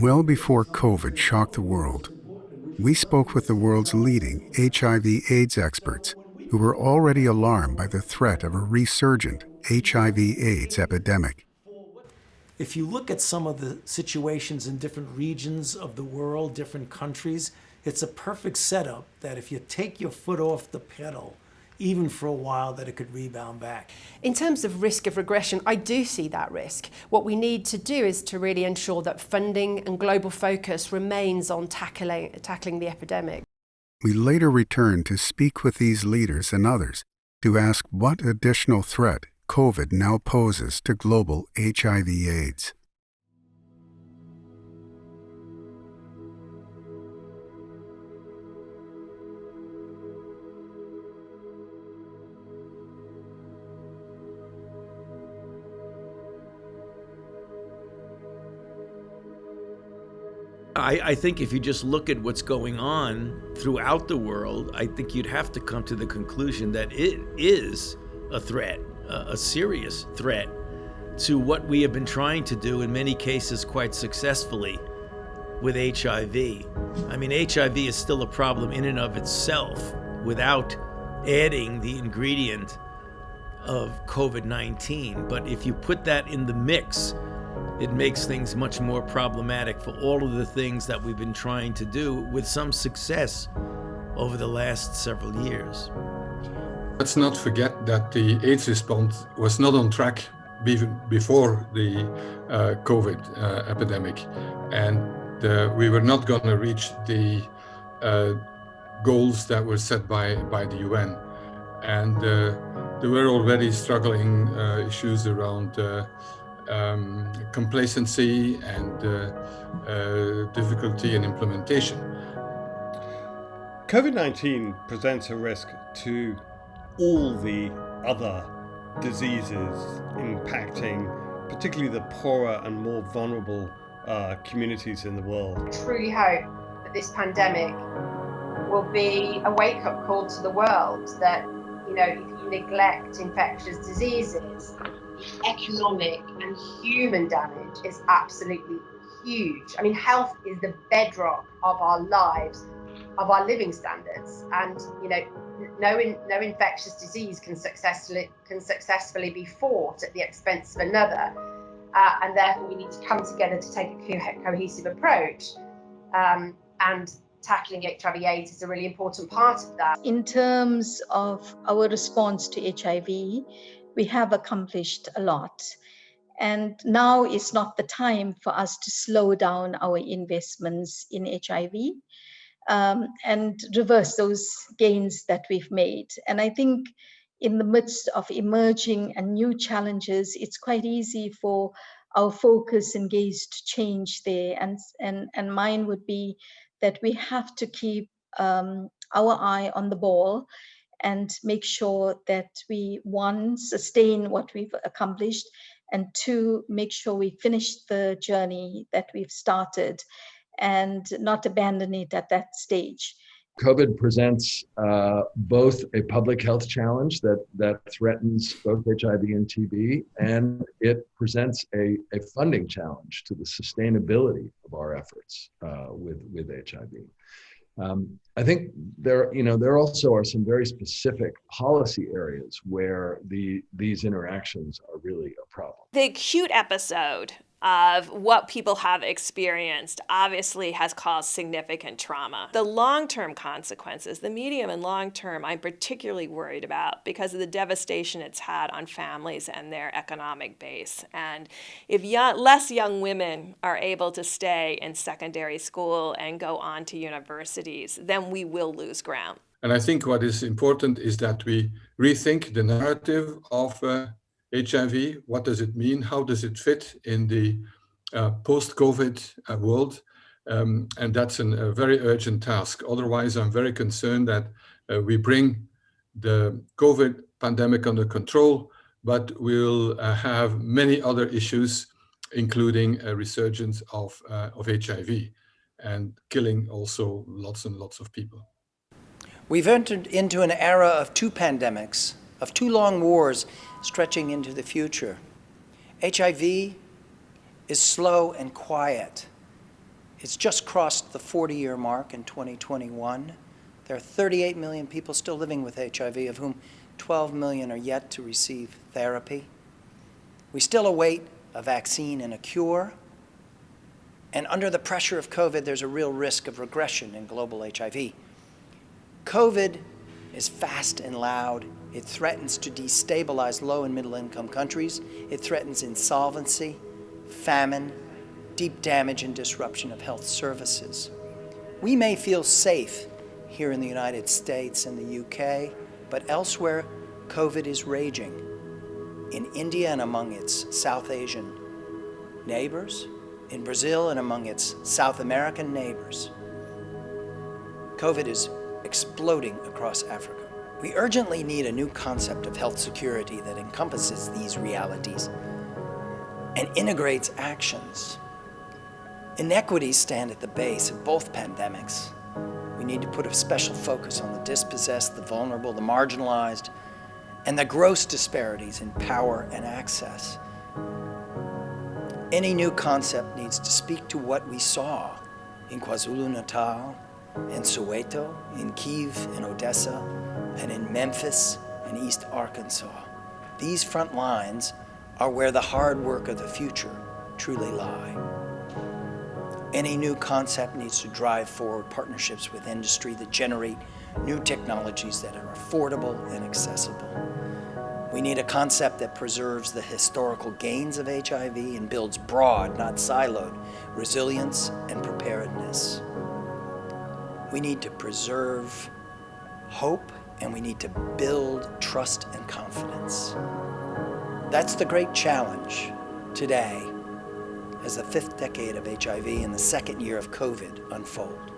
Well before COVID shocked the world, we spoke with the world's leading HIV/AIDS experts who were already alarmed by the threat of a resurgent HIV/AIDS epidemic. If you look at some of the situations in different regions of the world, different countries, it's a perfect setup that if you take your foot off the pedal, even for a while, that it could rebound back. In terms of risk of regression, I do see that risk. What we need to do is to really ensure that funding and global focus remains on tackling the epidemic. We later returned to speak with these leaders and others to ask what additional threat COVID now poses to global HIV/AIDS. I think if you just look at what's going on throughout the world, I think you'd have to come to the conclusion that it is a threat, a serious threat to what we have been trying to do in many cases quite successfully with HIV. I mean, HIV is still a problem in and of itself without adding the ingredient of COVID-19. But if you put that in the mix, it makes things much more problematic for all of the things that we've been trying to do with some success over the last several years. Let's not forget that the AIDS response was not on track before the COVID epidemic, and we were not going to reach the goals that were set by the UN. And there were already struggling issues around complacency and difficulty in implementation. COVID-19 presents a risk to all the other diseases impacting particularly the poorer and more vulnerable communities in the world. I truly hope that this pandemic will be a wake-up call to the world that, you know, if you neglect infectious diseases, economic and human damage is absolutely huge. I mean, health is the bedrock of our lives, of our living standards, and you know, no infectious disease can successfully be fought at the expense of another, and therefore we need to come together to take a cohesive approach, and tackling HIV/AIDS is a really important part of that. In terms of our response to HIV, we have accomplished a lot. And now is not the time for us to slow down our investments in HIV and reverse those gains that we've made. And I think in the midst of emerging and new challenges, it's quite easy for our focus and gaze to change there. And mine would be that we have to keep our eye on the ball and make sure that we, one, sustain what we've accomplished, and two, make sure we finish the journey that we've started and not abandon it at that stage. COVID presents both a public health challenge that threatens both HIV and TB, and it presents a funding challenge to the sustainability of our efforts with HIV. I think there also are some very specific policy areas where these interactions are really a problem. The acute episode of what people have experienced obviously has caused significant trauma. The long-term consequences, the medium and long-term, I'm particularly worried about because of the devastation it's had on families and their economic base. And if less young women are able to stay in secondary school and go on to universities, then we will lose ground. And I think what is important is that we rethink the narrative of HIV. What does it mean? How does it fit in the post-COVID world? And that's a very urgent task. Otherwise, I'm very concerned that we bring the COVID pandemic under control, but we'll have many other issues, including a resurgence of HIV and killing also lots and lots of people. We've entered into an era of two pandemics, of two long wars stretching into the future. HIV is slow and quiet. It's just crossed the 40-year mark in 2021. There are 38 million people still living with HIV, of whom 12 million are yet to receive therapy. We still await a vaccine and a cure. And under the pressure of COVID, there's a real risk of regression in global HIV. COVID is fast and loud. It threatens to destabilize low and middle income countries. It threatens insolvency, famine, deep damage and disruption of health services. We may feel safe here in the United States and the UK, but elsewhere, COVID is raging. In India and among its South Asian neighbors, in Brazil and among its South American neighbors. COVID is exploding across Africa. We urgently need a new concept of health security that encompasses these realities and integrates actions. Inequities stand at the base of both pandemics. We need to put a special focus on the dispossessed, the vulnerable, the marginalized, and the gross disparities in power and access. Any new concept needs to speak to what we saw in KwaZulu-Natal, in Soweto, in Kyiv, in Odessa, and in Memphis and East Arkansas. These front lines are where the hard work of the future truly lie. Any new concept needs to drive forward partnerships with industry that generate new technologies that are affordable and accessible. We need a concept that preserves the historical gains of HIV and builds broad, not siloed, resilience and preparedness. We need to preserve hope, and we need to build trust and confidence. That's the great challenge today as the 5th decade of HIV and the 2nd year of COVID unfold.